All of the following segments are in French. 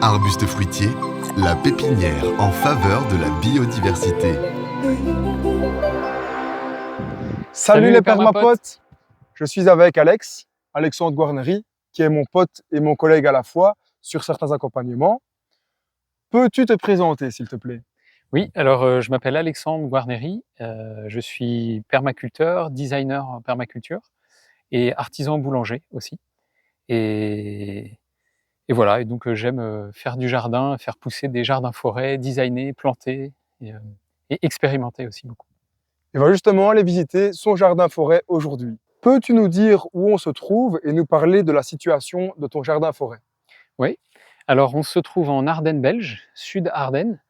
Arbuste fruitier, la pépinière en faveur de la biodiversité. Salut les permapotes. permapotes. Je suis avec Alexandre Guarneri, qui est mon pote et mon collègue à la fois sur certains accompagnements. Peux-tu te présenter, s'il te plaît? Oui, alors je m'appelle Alexandre Guarneri, je suis permaculteur, designer en permaculture et artisan boulanger aussi. Et, et voilà, et donc j'aime faire du jardin, faire pousser des jardins-forêts, designer, planter et expérimenter aussi beaucoup. Et va justement aller visiter son jardin-forêt aujourd'hui. Peux-tu nous dire où on se trouve et nous parler de la situation de ton jardin-forêt? Oui, alors on se trouve en Ardennes belge, sud Ardennes.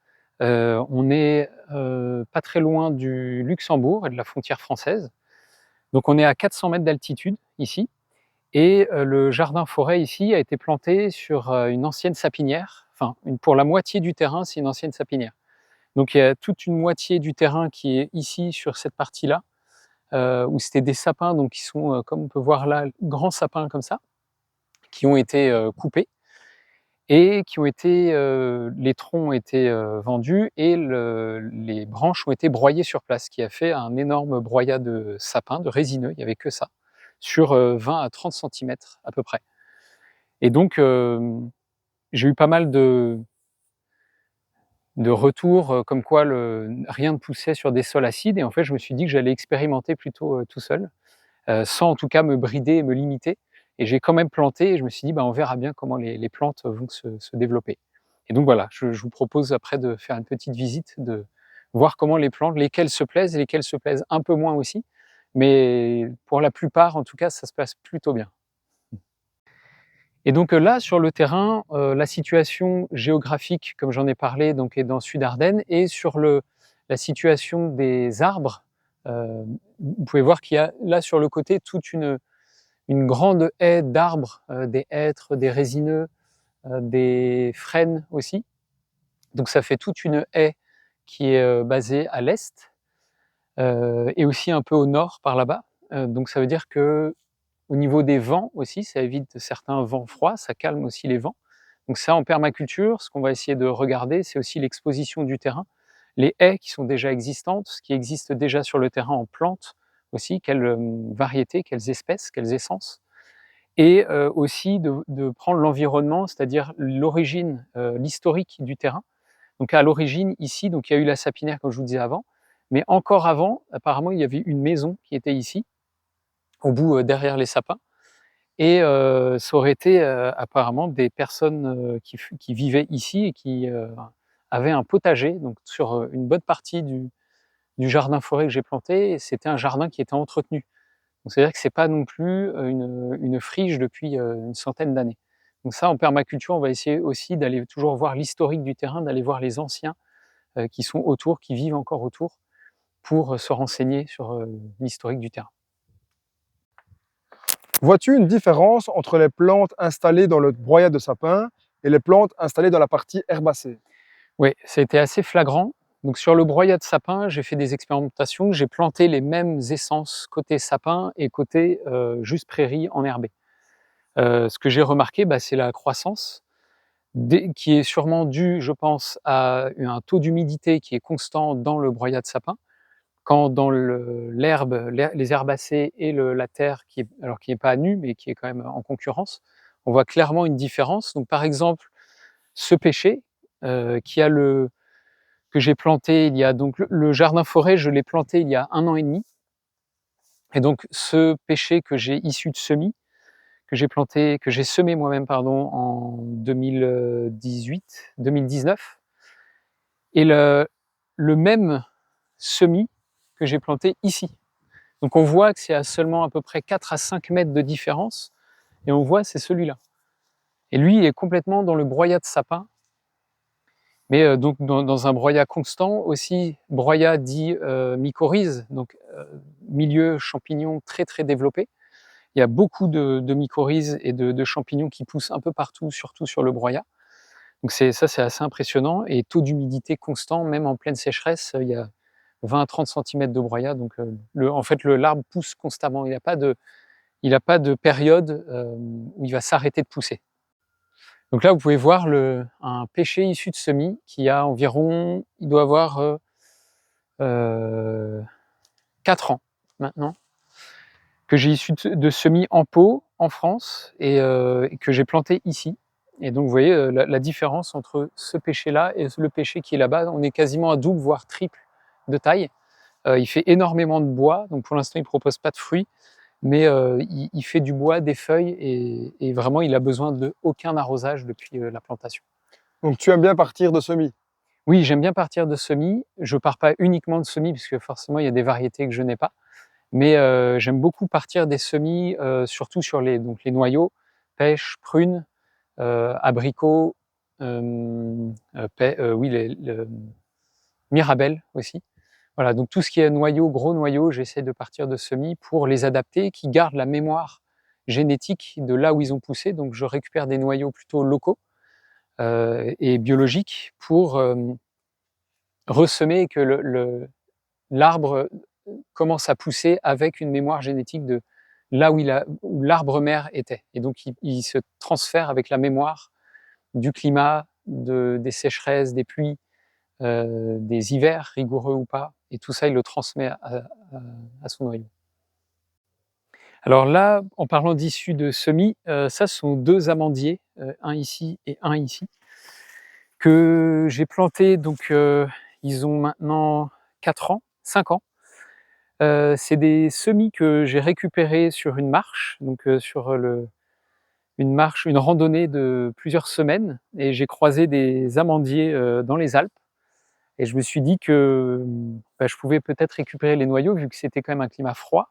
On est pas très loin du Luxembourg et de la frontière française. Donc on est à 400 mètres d'altitude ici. Et le jardin-forêt ici a été planté sur une ancienne sapinière. Enfin, pour la moitié du terrain, c'est une ancienne sapinière. Donc il y a toute une moitié du terrain qui est ici sur cette partie-là, où c'était des sapins, donc qui sont, comme on peut voir là, grands sapins comme ça, qui ont été coupés et qui ont été, les troncs ont été vendus et les branches ont été broyées sur place, ce qui a fait un énorme broyat de sapins, de résineux, il n'y avait que ça, sur 20 à 30 centimètres à peu près. Et donc, j'ai eu pas mal de retours, comme quoi rien ne poussait sur des sols acides, et en fait, je me suis dit que j'allais expérimenter plutôt tout seul, sans en tout cas me brider et me limiter. Et j'ai quand même planté et je me suis dit: «Bah, on verra bien comment les plantes vont se développer». Et donc voilà, je vous propose après de faire une petite visite, de voir comment les plantes, lesquelles se plaisent et lesquelles se plaisent un peu moins aussi. Mais pour la plupart, en tout cas, ça se passe plutôt bien. Et donc là, sur le terrain, la situation géographique, comme j'en ai parlé, donc est dans Sud-Ardennes, et sur la situation des arbres, vous pouvez voir qu'il y a là sur le côté toute une grande haie d'arbres, des hêtres, des résineux, des frênes aussi. Donc ça fait toute une haie qui est basée à l'est, et aussi un peu au nord par là-bas. Donc ça veut dire que au niveau des vents aussi, ça évite certains vents froids, ça calme aussi les vents. Donc ça, en permaculture, ce qu'on va essayer de regarder, c'est aussi l'exposition du terrain, les haies qui sont déjà existantes, ce qui existe déjà sur le terrain en plantes aussi, quelles variétés, quelles espèces, quelles essences, et aussi de prendre l'environnement, c'est-à-dire l'origine, l'historique du terrain. Donc à l'origine, ici, donc il y a eu la sapinière, comme je vous disais avant, mais encore avant, apparemment, il y avait une maison qui était ici, au bout, derrière les sapins. Et ça aurait été, apparemment des personnes, qui vivaient ici et qui, avaient un potager, donc sur, une bonne partie du jardin forêt que j'ai planté, et c'était un jardin qui était entretenu. Donc c'est-à-dire que c'est pas non plus, une friche depuis, une centaine d'années. Donc ça, en permaculture, on va essayer aussi d'aller toujours voir l'historique du terrain, d'aller voir les anciens, qui sont autour, qui vivent encore autour, pour, se renseigner sur, l'historique du terrain. Vois-tu une différence entre les plantes installées dans le broyat de sapin et les plantes installées dans la partie herbacée? Oui, ça a été assez flagrant. Donc sur le broyat de sapin, j'ai fait des expérimentations, j'ai planté les mêmes essences côté sapin et côté, juste prairie enherbée. Ce que j'ai remarqué, bah, c'est la croissance qui est sûrement due, je pense, à un taux d'humidité qui est constant dans le broyat de sapin. Quand dans les herbacées et la terre qui est pas nue, mais qui est quand même en concurrence, on voit clairement une différence. Donc par exemple, ce pêcher, qui a que j'ai planté il y a donc le jardin forêt, je l'ai planté il y a 1 an et demi, et donc ce pêcher que j'ai issu de semis, que j'ai semé moi-même, pardon, en 2018-2019, et le même semis que j'ai planté ici. Donc on voit que c'est à seulement à peu près 4 à 5 mètres de différence, et on voit c'est celui-là. Et lui, il est complètement dans le broyat de sapin, mais donc dans un broyat constant aussi, broyat dit mycorhize, donc milieu champignon très très développé. Il y a beaucoup de mycorhizes et de champignons qui poussent un peu partout, surtout sur le broyat. Donc c'est assez impressionnant, et taux d'humidité constant, même en pleine sécheresse, il y a 20 à 30 centimètres de broyat. Donc en fait, l'arbre pousse constamment, il a pas de période où il va s'arrêter de pousser. Donc là, vous pouvez voir un pêcher issu de semis qui a environ, il doit avoir 4 ans maintenant, que j'ai issu de semis en pot en France et que j'ai planté ici. Et donc vous voyez la différence entre ce pêcher-là et le pêcher qui est là-bas. On est quasiment à double, voire triple de taille. Il fait énormément de bois, donc pour l'instant il ne propose pas de fruits, mais il fait du bois, des feuilles, et vraiment il a besoin de aucun arrosage depuis la plantation. Donc tu aimes bien partir de semis? Oui, j'aime bien partir de semis. Je pars pas uniquement de semis, puisque forcément il y a des variétés que je n'ai pas, mais j'aime beaucoup partir des semis, surtout sur les noyaux, pêche, prunes, abricots, oui, le mirabelle aussi. Voilà, donc tout ce qui est noyau, gros noyau, j'essaie de partir de semis pour les adapter, qui gardent la mémoire génétique de là où ils ont poussé. Donc je récupère des noyaux plutôt locaux et biologiques pour ressemer et que l'arbre commence à pousser avec une mémoire génétique de là où l'arbre mère était. Et donc il se transfère avec la mémoire du climat, des sécheresses, des pluies, des hivers rigoureux ou pas, et tout ça, il le transmet à son noyau. Alors là, en parlant d'issus de semis, ça ce sont 2 amandiers, un ici et un ici, que j'ai plantés, donc ils ont maintenant 4 ans, 5 ans. C'est des semis que j'ai récupérés sur une marche, donc sur une randonnée de plusieurs semaines, et j'ai croisé des amandiers dans les Alpes. Et je me suis dit que je pouvais peut-être récupérer les noyaux vu que c'était quand même un climat froid.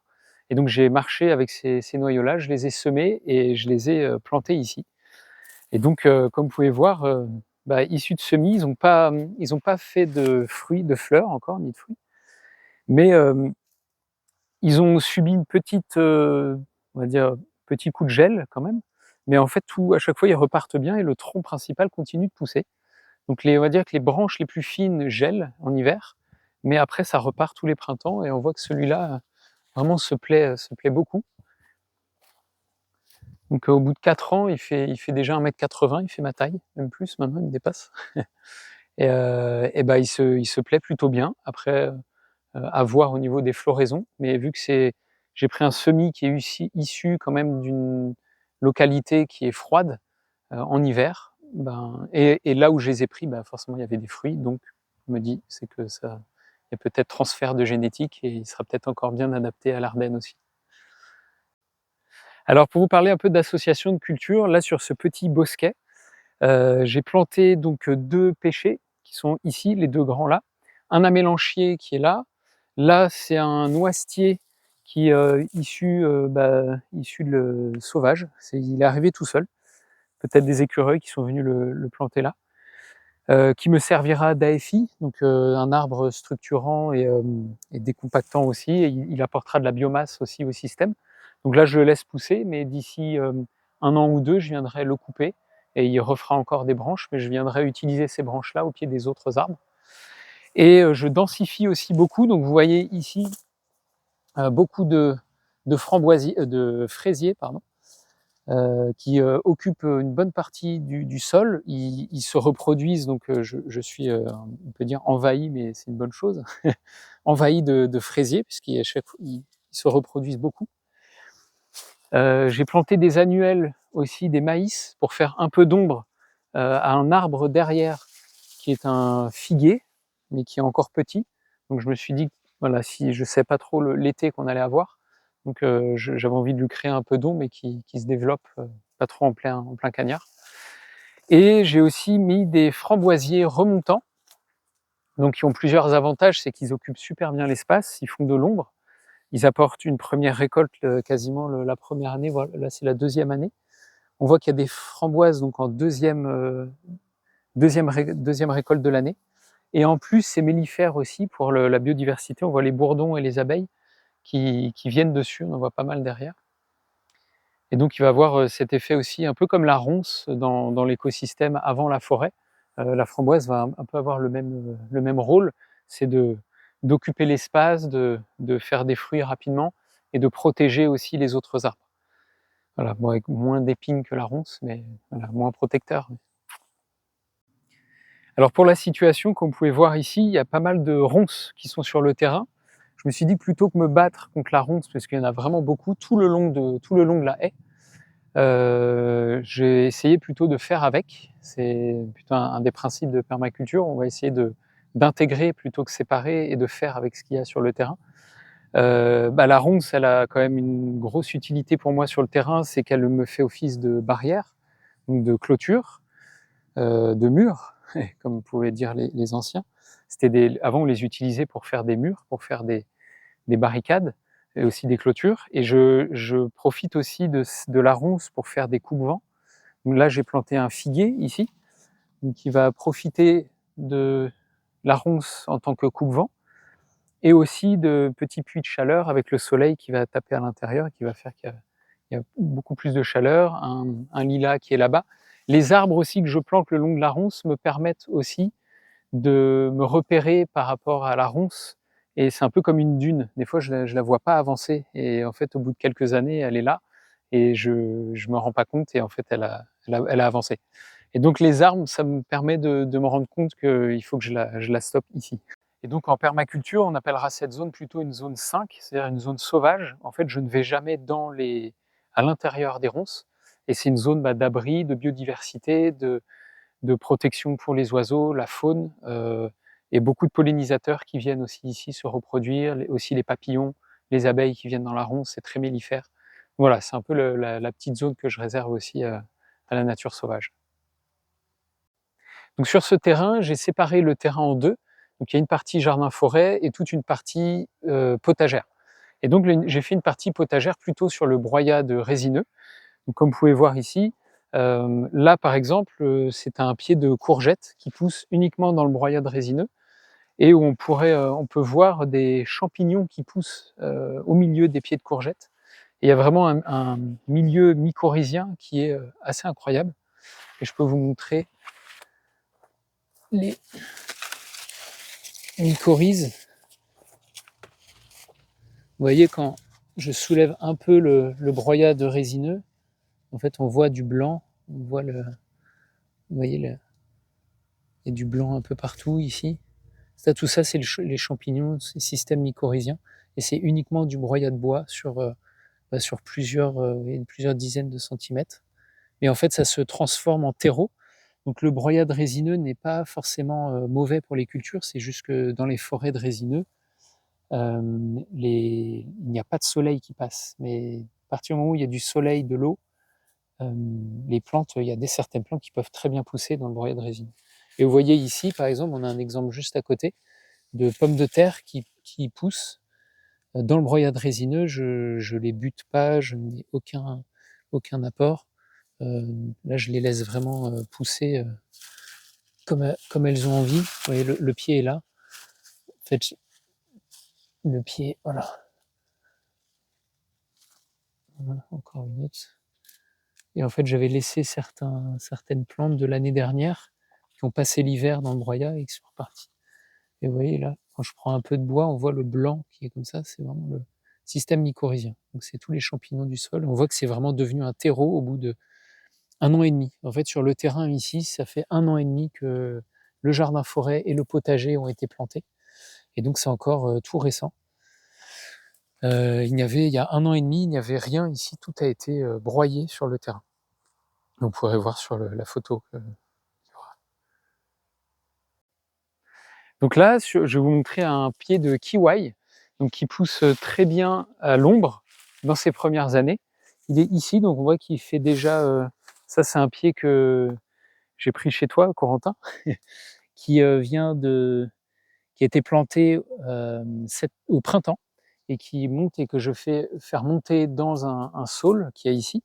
Et donc j'ai marché avec ces noyaux-là, je les ai semés et je les ai plantés ici. Et donc comme vous pouvez voir, issus de semis, ils ont pas fait de fruits, de fleurs encore, ni de fruits. Mais ils ont subi une petite, on va dire, petit coup de gel quand même. Mais en fait, à chaque fois, ils repartent bien et le tronc principal continue de pousser. Donc on va dire que les branches les plus fines gèlent en hiver, mais après ça repart tous les printemps et on voit que celui-là vraiment se plaît beaucoup. Donc au bout de 4 ans, il fait déjà 1,80 m, il fait ma taille, même plus maintenant, il me dépasse. Et il se plaît plutôt bien. Après, à voir au niveau des floraisons, mais vu que j'ai pris un semis qui est issu quand même d'une localité qui est froide en hiver, et là où je les ai pris, forcément il y avait des fruits, donc je me dis c'est que ça, il y a peut-être transfert de génétique et il sera peut-être encore bien adapté à l'Ardenne aussi. Alors pour vous parler un peu d'association de culture, là sur ce petit bosquet, j'ai planté donc 2 pêchers qui sont ici, les 2 grands là, un amélanchier qui est là. Là, c'est un noisetier qui est issu de sauvage. Il est arrivé tout seul. Peut-être des écureuils qui sont venus le planter là. Qui me servira d'AFI, donc un arbre structurant et décompactant aussi. Et il apportera de la biomasse aussi au système. Donc là, je le laisse pousser, mais d'ici 1 an ou 2, je viendrai le couper et il refera encore des branches, mais je viendrai utiliser ces branches-là au pied des autres arbres. Et je densifie aussi beaucoup. Donc vous voyez ici beaucoup de fraisiers, pardon, qui occupent une bonne partie du sol. Ils se reproduisent, donc je suis, on peut dire envahi, mais c'est une bonne chose, envahi de fraisiers, puisqu'ils se reproduisent beaucoup. J'ai planté des annuelles aussi, des maïs, pour faire un peu d'ombre à un arbre derrière, qui est un figuier, mais qui est encore petit. Donc je me suis dit, voilà, si je ne sais pas trop l'été qu'on allait avoir, donc j'avais envie de lui créer un peu d'ombre et qui se développe pas trop en plein cagnard. Et j'ai aussi mis des framboisiers remontants, donc qui ont plusieurs avantages, c'est qu'ils occupent super bien l'espace, ils font de l'ombre, ils apportent une première récolte quasiment la première année, voilà, là c'est la 2e année. On voit qu'il y a des framboises donc en deuxième récolte de l'année. Et en plus, c'est mellifère aussi pour la biodiversité. On voit les bourdons et les abeilles qui viennent dessus, on en voit pas mal derrière. Et donc il va avoir cet effet aussi, un peu comme la ronce dans l'écosystème avant la forêt. La framboise va un peu avoir le même rôle, c'est d'occuper l'espace, de faire des fruits rapidement et de protéger aussi les autres arbres. Voilà, bon, avec moins d'épines que la ronce, mais voilà, moins protecteur. Alors pour la situation, comme vous pouvez voir ici, il y a pas mal de ronces qui sont sur le terrain. Je me suis dit plutôt que me battre contre la ronce, parce qu'il y en a vraiment beaucoup tout le long de la haie, j'ai essayé plutôt de faire avec. C'est plutôt un des principes de permaculture. On va essayer d'intégrer plutôt que séparer et de faire avec ce qu'il y a sur le terrain. La ronce, elle a quand même une grosse utilité pour moi sur le terrain, c'est qu'elle me fait office de barrière, donc de clôture, de mur, comme pouvaient dire les anciens. Avant, on les utilisait pour faire des murs, pour faire des barricades et aussi des clôtures. Et je profite aussi de la ronce pour faire des coupe-vents. Donc là, j'ai planté un figuier ici, donc qui va profiter de la ronce en tant que coupe-vent, et aussi de petits puits de chaleur avec le soleil qui va taper à l'intérieur et qui va faire qu'il y a beaucoup plus de chaleur, un lilas qui est là-bas. Les arbres aussi que je plante le long de la ronce me permettent aussi de me repérer par rapport à la ronce, et c'est un peu comme une dune. Des fois, je la vois pas avancer, et en fait, au bout de quelques années, elle est là, et je me rends pas compte, et en fait, elle a avancé. Et donc les arbres, ça me permet de me rendre compte qu'il faut que je la stoppe ici. Et donc en permaculture, on appellera cette zone plutôt une zone 5, c'est-à-dire une zone sauvage. En fait, je ne vais jamais à l'intérieur des ronces, et c'est une zone d'abri, de biodiversité, de protection pour les oiseaux, la faune, et beaucoup de pollinisateurs qui viennent aussi ici se reproduire, aussi les papillons, les abeilles qui viennent dans la ronce, c'est très mellifère. Voilà, c'est un peu la petite zone que je réserve aussi à la nature sauvage. Donc sur ce terrain, j'ai séparé le terrain en deux. Donc il y a une partie jardin-forêt et toute une partie potagère. Et donc j'ai fait une partie potagère plutôt sur le broyat résineux. Donc, comme vous pouvez voir ici, là par exemple, c'est un pied de courgette qui pousse uniquement dans le broyat résineux, et où on peut voir des champignons qui poussent au milieu des pieds de courgette. Et il y a vraiment un milieu mycorhizien qui est assez incroyable. Et je peux vous montrer les mycorhizes. Vous voyez, quand je soulève un peu le broyat résineux, en fait, on voit du blanc, on voit vous voyez, il y a du blanc un peu partout ici. Ça, tout ça, c'est les champignons, ces systèmes mycorhiziens, et c'est uniquement du broyat de bois sur plusieurs dizaines de centimètres. Mais en fait, ça se transforme en terreau. Donc le broyat résineux n'est pas forcément mauvais pour les cultures, c'est juste que dans les forêts de résineux, il n'y a pas de soleil qui passe. Mais à partir du moment où il y a du soleil, de l'eau, les plantes, il y a certaines plantes qui peuvent très bien pousser dans le broyat résineux. Et vous voyez ici, par exemple, on a un exemple juste à côté de pommes de terre qui poussent dans le broyat résineux. Je les bute pas, je n'ai aucun apport. Là, je les laisse vraiment pousser comme elles ont envie. Vous voyez, le pied est là. En fait, le pied, voilà. Voilà, encore une autre. Et en fait, j'avais laissé certaines plantes de l'année dernière qui ont passé l'hiver dans le broyat et qui sont reparties. Et vous voyez là, quand je prends un peu de bois, on voit le blanc qui est comme ça, c'est vraiment le système mycorhizien. Donc c'est tous les champignons du sol. On voit que c'est vraiment devenu un terreau au bout de 1 an et demi. En fait, sur le terrain ici, ça fait 1 an et demi que le jardin forêt et le potager ont été plantés. Et donc c'est encore tout récent. Il y a 1 an et demi, il n'y avait rien ici, tout a été broyé sur le terrain. Donc, vous pourrez voir sur la photo. Donc là, je vais vous montrer un pied de kiwai, donc qui pousse très bien à l'ombre dans ses premières années. Il est ici, donc on voit qu'il fait déjà. Ça, c'est un pied que j'ai pris chez toi, Corentin, qui a été planté au printemps et qui monte, et que je fais faire monter dans un saule qu'il y a ici.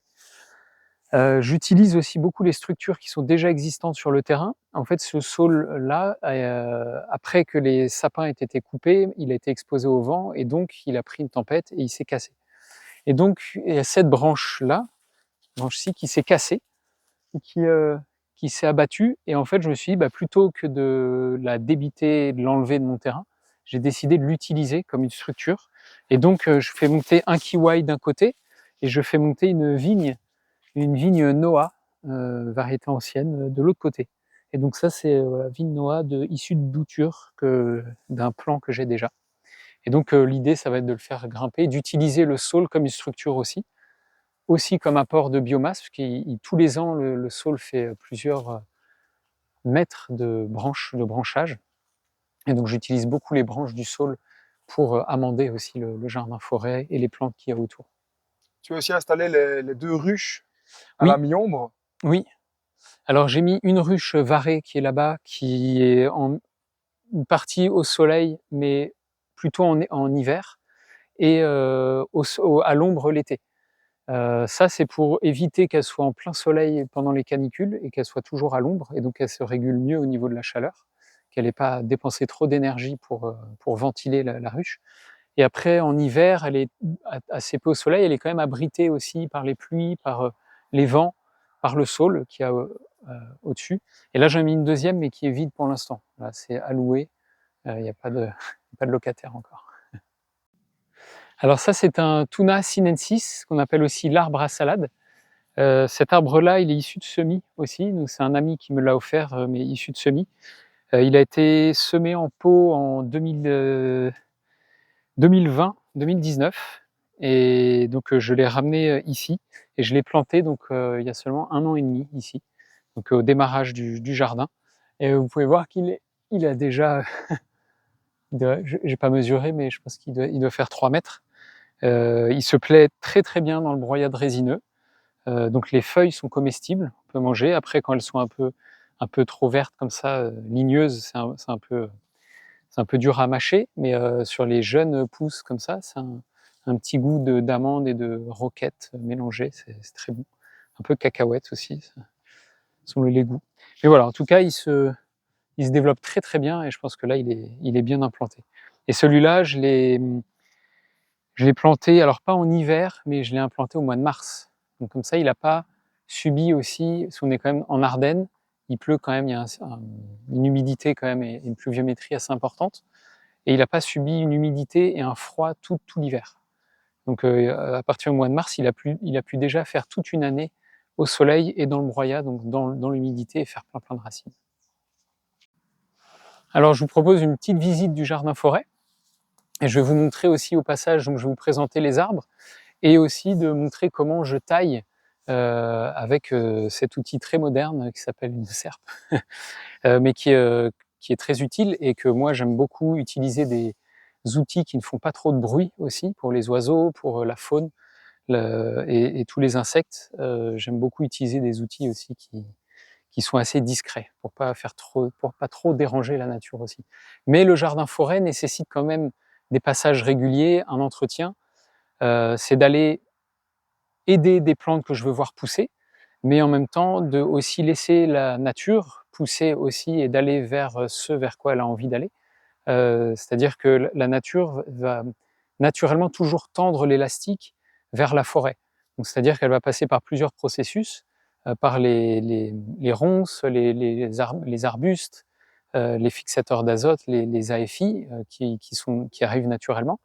J'utilise aussi beaucoup les structures qui sont déjà existantes sur le terrain. En fait, ce saule-là, après que les sapins aient été coupés, il a été exposé au vent, et donc il a pris une tempête et il s'est cassé. Et donc, il y a cette branche-là, branche-ci, qui s'est cassée, qui s'est abattue. Et en fait, je me suis dit, plutôt que de la débiter, de l'enlever de mon terrain, j'ai décidé de l'utiliser comme une structure. Et donc, je fais monter un kiwai d'un côté, et je fais monter une vigne Noah, variété ancienne, de l'autre côté. Et donc ça, c'est voilà, vigne Noah issue de bouture d'un plan que j'ai déjà. Et donc l'idée, ça va être de le faire grimper, d'utiliser le saule comme une structure aussi comme apport de biomasse, parce que tous les ans, le saule fait plusieurs mètres de branchage. Et donc j'utilise beaucoup les branches du saule pour amender aussi le jardin forêt et les plantes qu'il y a autour. Tu as aussi installé les 2 ruches à Oui. la mi-ombre. Oui. Alors j'ai mis une ruche varée qui est là-bas, qui est une partie au soleil, mais plutôt en hiver, et à l'ombre l'été. Ça, c'est pour éviter qu'elle soit en plein soleil pendant les canicules et qu'elle soit toujours à l'ombre, et donc elle se régule mieux au niveau de la chaleur, qu'elle n'ait pas dépensé trop d'énergie pour ventiler la ruche. Et après, en hiver, elle est assez peu au soleil, elle est quand même abritée aussi par les pluies, par les vents, par le saule qu'il y a au-dessus. Et là, j'en ai mis une deuxième, mais qui est vide pour l'instant. Là, c'est à louer, il n'y a pas de locataire encore. Alors ça, c'est un Thuna sinensis, qu'on appelle aussi l'arbre à salade. Cet arbre-là, il est issu de semis aussi, donc c'est un ami qui me l'a offert, mais issu de semis. Il a été semé en pot en 2019, et donc je l'ai ramené ici, et je l'ai planté donc il y a seulement 1 an et demi ici, donc au démarrage du jardin. Et vous pouvez voir il a déjà, j'ai pas mesuré, mais je pense qu'il doit faire 3 mètres. Il se plaît très très bien dans le broyade résineux. Donc les feuilles sont comestibles, on peut manger. Après, quand elles sont un peu trop vertes comme ça, ligneuses, c'est un peu dur à mâcher, mais sur les jeunes pousses comme ça, c'est un petit goût d'amande et de roquette mélangées, c'est très bon. Un peu cacahuète aussi, ça sont les goûts. Mais voilà, en tout cas, il se développe très très bien, et je pense que là, il est bien implanté. Et celui-là, je l'ai planté, alors pas en hiver, mais je l'ai implanté au mois de mars. Donc comme ça, il n'a pas subi aussi, parce qu'on est quand même en Ardennes, il pleut quand même, il y a une humidité quand même et une pluviométrie assez importante. Et il n'a pas subi une humidité et un froid tout l'hiver. Donc à partir du mois de mars, il a pu déjà faire toute une année au soleil et dans le broyat, donc dans l'humidité, et faire plein de racines. Alors je vous propose une petite visite du jardin forêt, et je vais vous montrer aussi au passage, donc je vais vous présenter les arbres, et aussi de montrer comment je taille avec cet outil très moderne qui s'appelle une serpe, mais qui est très utile, et que moi j'aime beaucoup utiliser des outils qui ne font pas trop de bruit aussi, pour les oiseaux, pour la faune et tous les insectes. J'aime beaucoup utiliser des outils aussi qui sont assez discrets, pour pas trop déranger la nature aussi. Mais le jardin forêt nécessite quand même des passages réguliers, un entretien. C'est d'aller aider des plantes que je veux voir pousser, mais en même temps de aussi laisser la nature pousser aussi, et d'aller vers ce vers quoi elle a envie d'aller. C'est-à-dire que la nature va naturellement toujours tendre l'élastique vers la forêt. Donc c'est-à-dire qu'elle va passer par plusieurs processus, par les ronces, les arbustes, les fixateurs d'azote, les AFI, qui arrivent naturellement.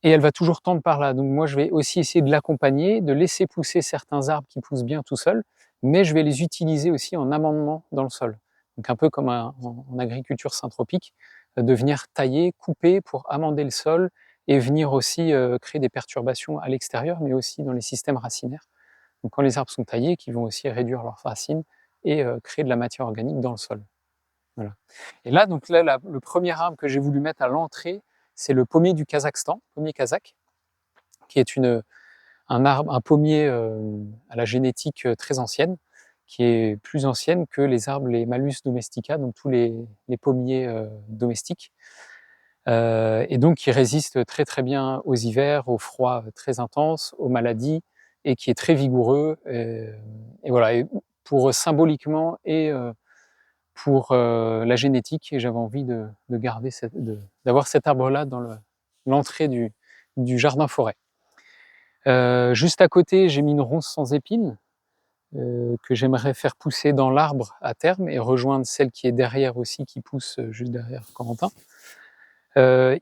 Et elle va toujours tendre par là. Donc moi, je vais aussi essayer de l'accompagner, de laisser pousser certains arbres qui poussent bien tout seuls, mais je vais les utiliser aussi en amendement dans le sol. Donc un peu comme en agriculture syntropique, de venir tailler, couper pour amender le sol, et venir aussi créer des perturbations à l'extérieur, mais aussi dans les systèmes racinaires. Donc quand les arbres sont taillés, qui vont aussi réduire leurs racines et créer de la matière organique dans le sol. Voilà. Et là, donc là, le premier arbre que j'ai voulu mettre à l'entrée, c'est le pommier du Kazakhstan, pommier kazakh, qui est un pommier à la génétique très ancienne, qui est plus ancienne que les Malus domestica, donc tous les pommiers domestiques, et donc qui résiste très très bien aux hivers, aux froids très intenses, aux maladies, et qui est très vigoureux. Et voilà, et pour symboliquement et pour la génétique, et j'avais envie de garder d'avoir cet arbre-là dans l'entrée du jardin forêt. Juste à côté, j'ai mis une ronce sans épines que j'aimerais faire pousser dans l'arbre à terme, et rejoindre celle qui est derrière aussi, qui pousse juste derrière Corentin.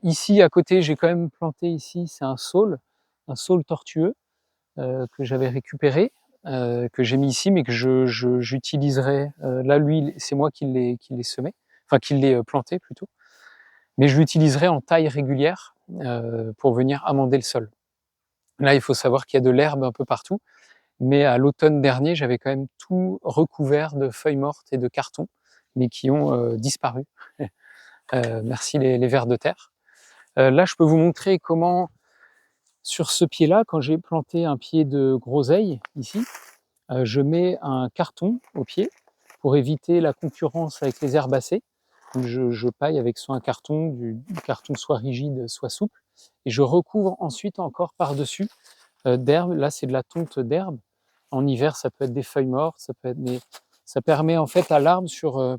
Ici à côté, j'ai quand même planté ici, c'est un saule tortueux, que j'avais récupéré, que j'ai mis ici, mais que j'utiliserai. Là, lui, c'est moi qui l'ai semé, enfin qui l'ai planté plutôt. Mais je l'utiliserai en taille régulière pour venir amender le sol. Là, il faut savoir qu'il y a de l'herbe un peu partout, mais à l'automne dernier, j'avais quand même tout recouvert de feuilles mortes et de cartons, mais qui ont disparu. Merci les vers de terre. Là, je peux vous montrer comment, sur ce pied-là, quand j'ai planté un pied de groseille, ici, je mets un carton au pied pour éviter la concurrence avec les herbacées. Je paille avec soit un carton, du carton soit rigide, soit souple, et je recouvre ensuite encore par-dessus d'herbe. Là, c'est de la tonte d'herbe. En hiver, ça peut être des feuilles mortes, ça peut être ça permet en fait à l'arbre sur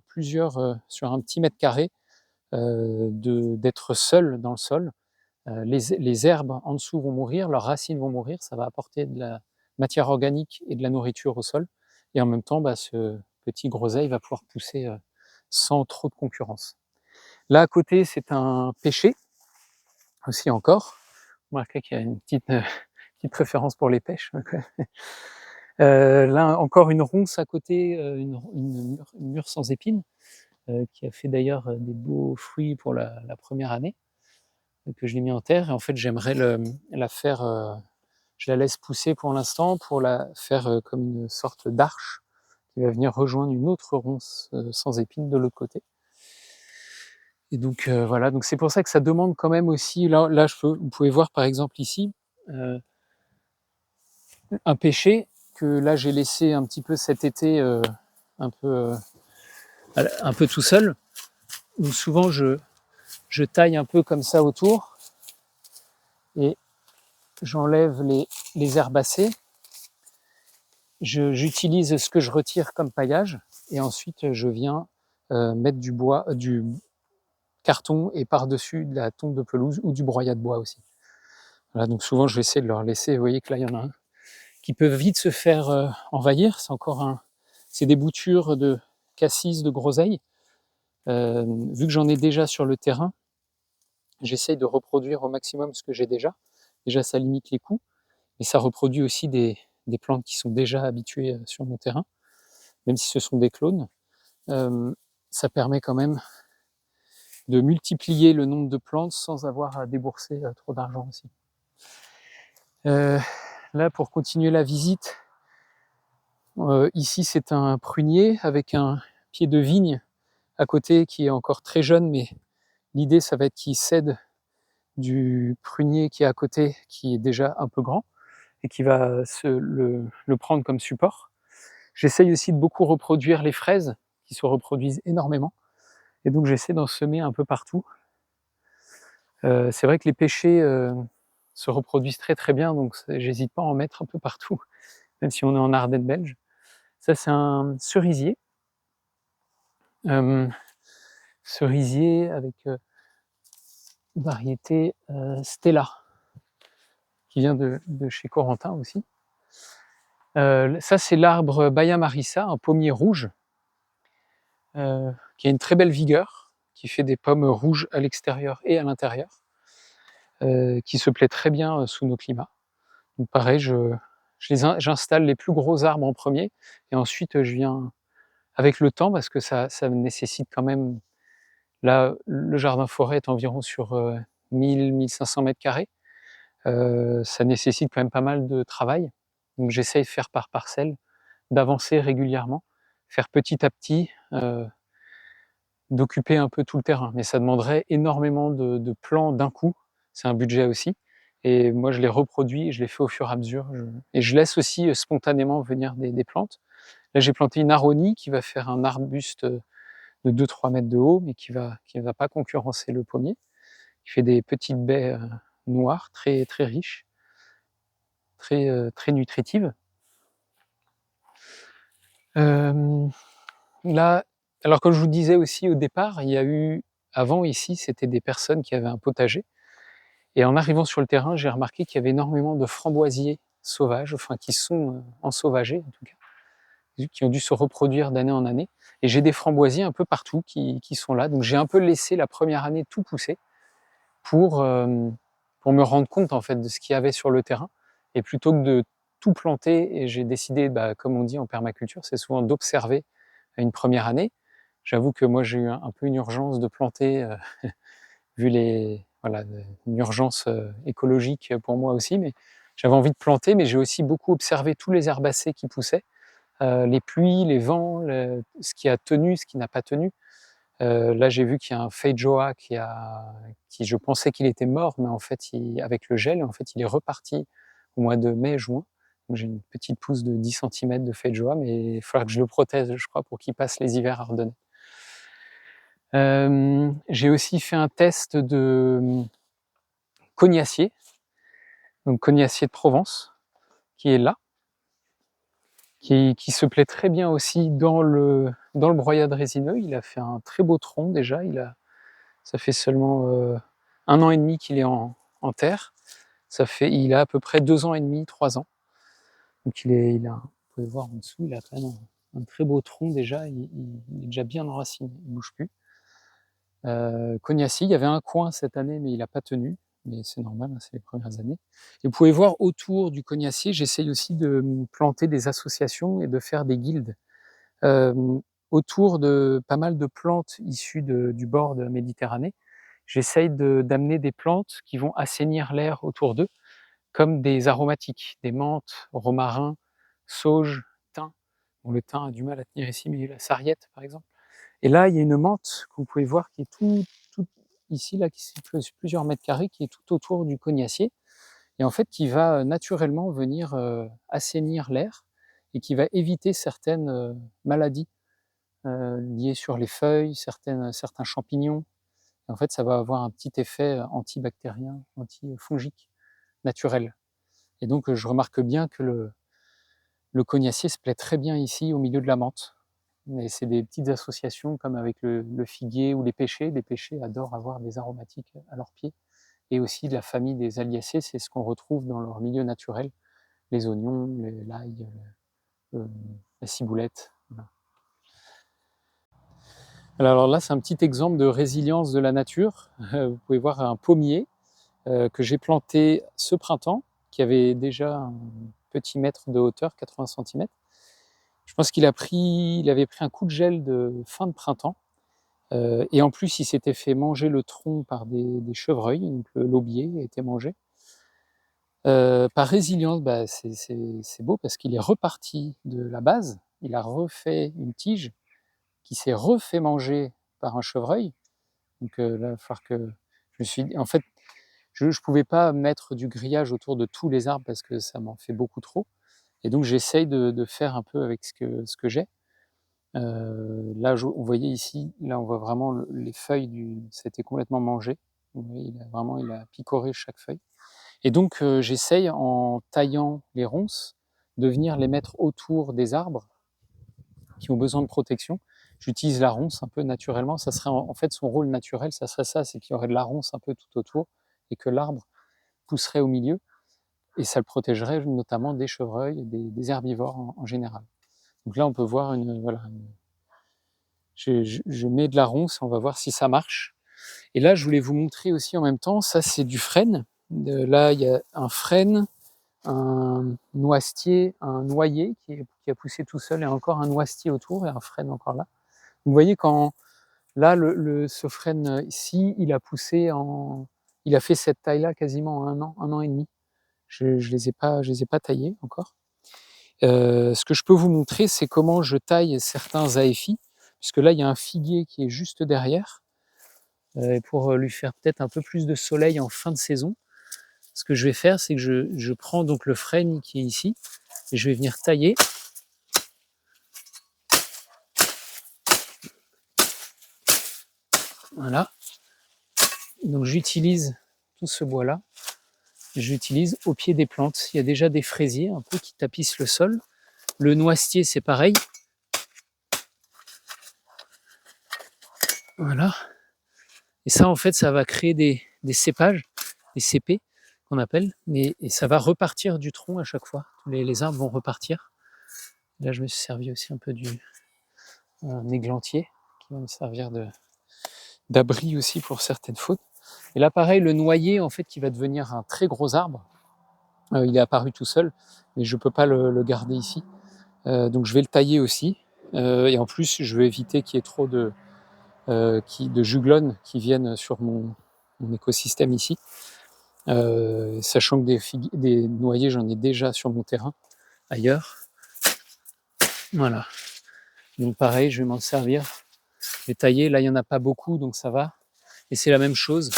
sur un petit mètre carré d'être seul dans le sol. Les herbes en dessous vont mourir, leurs racines vont mourir, ça va apporter de la matière organique et de la nourriture au sol. Et en même temps, ce petit groseille va pouvoir pousser sans trop de concurrence. Là à côté, c'est un pêcher, aussi encore. Vous remarquez qu'il y a une petite préférence pour les pêches. Là encore une ronce à côté, une mûre sans épines, qui a fait d'ailleurs des beaux fruits pour la première année, que je l'ai mis en terre. Et en fait, j'aimerais la faire, je la laisse pousser pour l'instant, pour la faire comme une sorte d'arche qui va venir rejoindre une autre ronce sans épines de l'autre côté. Et donc voilà, donc c'est pour ça que ça demande quand même aussi, là vous pouvez voir par exemple ici, un pêcher que là j'ai laissé un petit peu cet été un peu tout seul, où souvent je taille un peu comme ça autour et j'enlève les herbacées. J'utilise ce que je retire comme paillage et ensuite je viens mettre du carton et par-dessus de la tonte de pelouse ou du broyat de bois aussi. Voilà, donc souvent je vais essayer de leur laisser, vous voyez que là il y en a un qui peut vite se faire envahir, c'est des boutures de cassis, de groseille. Vu que j'en ai déjà sur le terrain, j'essaye de reproduire au maximum ce que j'ai déjà. Déjà ça limite les coûts, mais ça reproduit aussi des plantes qui sont déjà habituées sur mon terrain, même si ce sont des clones. Ça permet quand même de multiplier le nombre de plantes sans avoir à débourser trop d'argent aussi. Là, pour continuer la visite, ici c'est un prunier avec un pied de vigne à côté qui est encore très jeune, mais l'idée ça va être qu'il cède du prunier qui est à côté, qui est déjà un peu grand, et qui va le prendre comme support. J'essaye aussi de beaucoup reproduire les fraises, qui se reproduisent énormément, et donc j'essaie d'en semer un peu partout. C'est vrai que les pêchers se reproduisent très très bien, donc j'hésite pas à en mettre un peu partout, même si on est en Ardennes belge. Ça c'est un cerisier. Cerisier avec variété Stella, qui vient de chez Corentin aussi. Ça c'est l'arbre Baia Marissa, un pommier rouge, qui a une très belle vigueur, qui fait des pommes rouges à l'extérieur et à l'intérieur, qui se plaît très bien sous nos climats. Donc pareil, j'installe les plus gros arbres en premier, et ensuite je viens avec le temps, parce que ça nécessite quand même, là le jardin forêt est environ sur 1000-1500 mètres carrés, ça nécessite quand même pas mal de travail, donc j'essaye de faire par parcelle, d'avancer régulièrement, faire petit à petit, d'occuper un peu tout le terrain, mais ça demanderait énormément de plants d'un coup, c'est un budget aussi, et moi je les reproduis, je les fais au fur et à mesure, et je laisse aussi spontanément venir des plantes. Là j'ai planté une aronie qui va faire un arbuste de 2-3 mètres de haut, mais qui va pas concurrencer le pommier, qui fait des petites baies noires, très, très riches, très nutritives. Là, alors comme je vous disais aussi au départ, il y a eu, avant ici, c'était des personnes qui avaient un potager, et en arrivant sur le terrain, j'ai remarqué qu'il y avait énormément de framboisiers sauvages, enfin qui sont ensauvagés en tout cas, qui ont dû se reproduire d'année en année, et j'ai des framboisiers un peu partout qui sont là, donc j'ai un peu laissé la première année tout pousser pour me rendre compte en fait de ce qu'il y avait sur le terrain, et plutôt que de tout planter et j'ai décidé, comme on dit en permaculture, c'est souvent d'observer une première année. J'avoue que moi j'ai eu un peu une urgence de planter, vu une urgence écologique pour moi aussi, mais j'avais envie de planter, mais j'ai aussi beaucoup observé tous les herbacées qui poussaient, les pluies, les vents, ce qui a tenu, ce qui n'a pas tenu. Là, j'ai vu qu'il y a un Feijoa qui je pensais qu'il était mort, mais en fait, avec le gel, en fait, il est reparti au mois de mai-juin. Donc j'ai une petite pousse de 10 centimètres de Feijoa, mais il faudra que je le protège, je crois, pour qu'il passe les hivers ardennais. J'ai aussi fait un test de cognacier, donc cognacier de Provence, qui est là, qui se plaît très bien aussi dans le broyade résineux. Il a fait un très beau tronc déjà, ça fait seulement 1 an et demi qu'il est en terre. Il a à peu près 2 ans et demi, 3 ans. Donc vous pouvez voir en dessous, il a quand même un très beau tronc déjà, il est déjà bien enraciné, il ne bouge plus. Cognacier, il y avait un coin cette année, mais il n'a pas tenu, mais c'est normal, hein, c'est les premières années. Et vous pouvez voir autour du cognacier, j'essaye aussi de planter des associations et de faire des guildes. Autour de pas mal de plantes issues du bord de la Méditerranée, j'essaye d'amener des plantes qui vont assainir l'air autour d'eux, comme des aromatiques, des menthes, romarin, sauge, thym. Bon, le thym a du mal à tenir ici, mais la sarriette, par exemple. Et là, il y a une menthe que vous pouvez voir qui est tout ici, là, qui fait plusieurs mètres carrés, qui est tout autour du cognacier, et en fait, qui va naturellement venir assainir l'air et qui va éviter certaines maladies liées sur les feuilles, certains champignons. Et en fait, ça va avoir un petit effet antibactérien, antifongique, naturel. Et donc, je remarque bien que le cognacier se plaît très bien ici, au milieu de la menthe. Mais c'est des petites associations comme avec le figuier ou les pêchers. Les pêchers adorent avoir des aromatiques à leurs pieds. Et aussi de la famille des Aliacées, c'est ce qu'on retrouve dans leur milieu naturel. Les oignons, l'ail, la ciboulette. Voilà. Alors là, c'est un petit exemple de résilience de la nature. Vous pouvez voir un pommier que j'ai planté ce printemps, qui avait déjà un petit mètre de hauteur, 80 cm. Je pense qu'il avait pris un coup de gel de fin de printemps. Et en plus, il s'était fait manger le tronc par des chevreuils, donc l'aubier a été mangé. Par résilience, c'est beau parce qu'il est reparti de la base, il a refait une tige qui s'est refait manger par un chevreuil. Donc là, il va falloir que je me suis dit, en fait, je ne pouvais pas mettre du grillage autour de tous les arbres parce que ça m'en fait beaucoup trop. Et donc j'essaye de faire un peu avec ce que j'ai. Là, vous voyez ici, là on voit vraiment les feuilles, c'était complètement mangé. Vous voyez, il a picoré chaque feuille. Et donc j'essaye, en taillant les ronces, de venir les mettre autour des arbres qui ont besoin de protection. J'utilise la ronce un peu naturellement. Ça serait en fait son rôle naturel, ça serait ça, c'est qu'il y aurait de la ronce un peu tout autour et que l'arbre pousserait au milieu. Et ça le protégerait notamment des chevreuils et des herbivores en général. Donc là, on peut voir je mets de la ronce, on va voir si ça marche. Et là, je voulais vous montrer aussi en même temps, ça c'est du frêne. Là, il y a un frêne, un noisetier, un noyer qui a poussé tout seul et encore un noisetier autour et un frêne encore là. Vous voyez là, ce frêne ici, il a poussé il a fait cette taille-là quasiment en 1 an et demi. Je les ai pas taillés encore. Ce que je peux vous montrer, c'est comment je taille certains aépis, puisque là, il y a un figuier qui est juste derrière. Pour lui faire peut-être un peu plus de soleil en fin de saison, ce que je vais faire, c'est que je prends donc le frêne qui est ici, et je vais venir tailler. Voilà. Donc j'utilise tout ce bois-là, j'utilise au pied des plantes. Il y a déjà des fraisiers un peu qui tapissent le sol. Le noisetier, c'est pareil. Voilà. Et ça, en fait, ça va créer des cépages, des cépées qu'on appelle, et ça va repartir du tronc à chaque fois. Les arbres vont repartir. Là, je me suis servi aussi un peu d'un églantier qui va me servir d'abri aussi pour certaines fautes. Et là, pareil, le noyer, en fait, qui va devenir un très gros arbre. Il est apparu tout seul, mais je peux pas le garder ici. Donc je vais le tailler aussi. Et en plus, je veux éviter qu'il y ait trop de juglones qui viennent sur mon écosystème ici. Sachant que des noyers, j'en ai déjà sur mon terrain, ailleurs. Voilà. Donc pareil, je vais m'en servir. Je vais tailler. Là, il n'y en a pas beaucoup, donc ça va. Et c'est la même chose.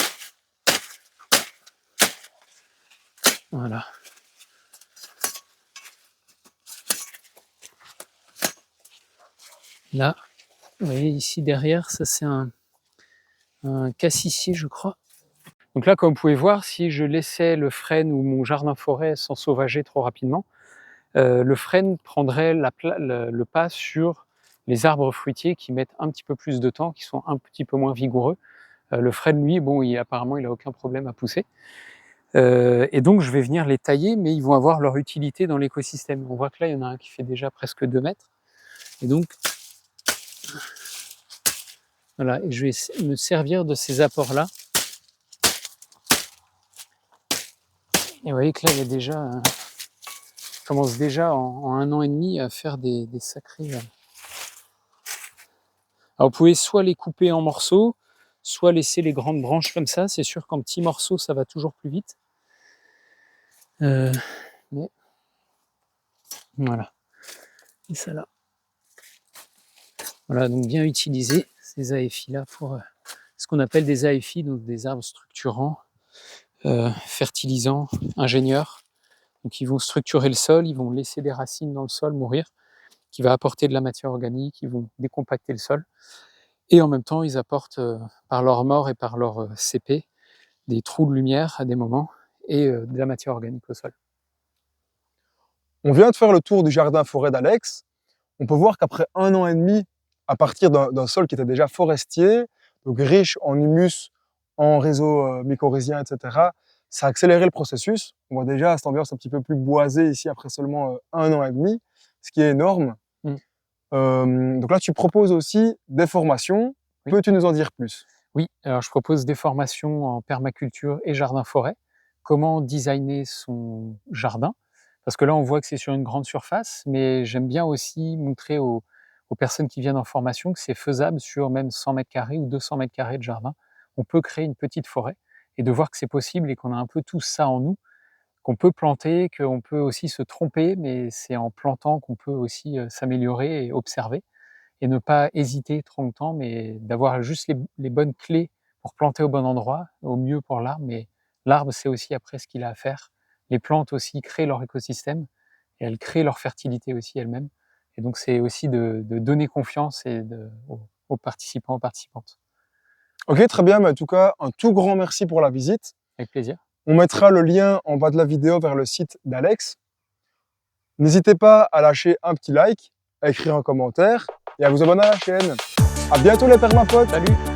Voilà. Là, vous voyez ici derrière, ça c'est un cassissier, je crois. Donc là, comme vous pouvez voir, si je laissais le frêne ou mon jardin-forêt s'ensauvager trop rapidement, le frêne prendrait le pas sur les arbres fruitiers qui mettent un petit peu plus de temps, qui sont un petit peu moins vigoureux. Le frêne, lui, bon, apparemment, il n'a aucun problème à pousser. Et donc, je vais venir les tailler, mais ils vont avoir leur utilité dans l'écosystème. On voit que là, il y en a un qui fait déjà presque 2 mètres. Et donc, voilà, et je vais me servir de ces apports-là. Et vous voyez que là, il y a déjà, commence déjà en 1 an et demi à faire des sacrés... Alors, vous pouvez soit les couper en morceaux, soit laisser les grandes branches comme ça. C'est sûr qu'en petits morceaux, ça va toujours plus vite. Mais voilà. Et ça là. Voilà, donc bien utiliser ces AFI là pour ce qu'on appelle des AFI, donc des arbres structurants, fertilisants, ingénieurs. Donc ils vont structurer le sol, ils vont laisser des racines dans le sol mourir, qui va apporter de la matière organique, ils vont décompacter le sol. Et en même temps, ils apportent par leur mort et par leur CP des trous de lumière à des moments et de la matière organique au sol. On vient de faire le tour du jardin-forêt d'Alex. On peut voir qu'après 1 an et demi, à partir d'un sol qui était déjà forestier, donc riche en humus, en réseaux mycorhiziens, etc., ça a accéléré le processus. On voit déjà cette ambiance un petit peu plus boisée ici après seulement 1 an et demi, ce qui est énorme. Donc là, tu proposes aussi des formations. Oui. Peux-tu nous en dire plus? Oui, alors je propose des formations en permaculture et jardin-forêt. Comment designer son jardin? Parce que là, on voit que c'est sur une grande surface, mais j'aime bien aussi montrer aux personnes qui viennent en formation que c'est faisable sur même 100 mètres carrés ou 200 mètres carrés de jardin. On peut créer une petite forêt et de voir que c'est possible et qu'on a un peu tout ça en nous, qu'on peut planter, qu'on peut aussi se tromper, mais c'est en plantant qu'on peut aussi s'améliorer et observer. Et ne pas hésiter trop longtemps, mais d'avoir juste les bonnes clés pour planter au bon endroit, au mieux pour l'arbre. Mais l'arbre, c'est aussi après ce qu'il a à faire. Les plantes aussi créent leur écosystème et elles créent leur fertilité aussi elles-mêmes. Et donc, c'est aussi de donner confiance aux participants, aux participantes. Ok, très bien. Mais en tout cas, un tout grand merci pour la visite. Avec plaisir. On mettra le lien en bas de la vidéo vers le site d'Alex. N'hésitez pas à lâcher un petit like, à écrire un commentaire et à vous abonner à la chaîne. À bientôt les permapotes. Salut!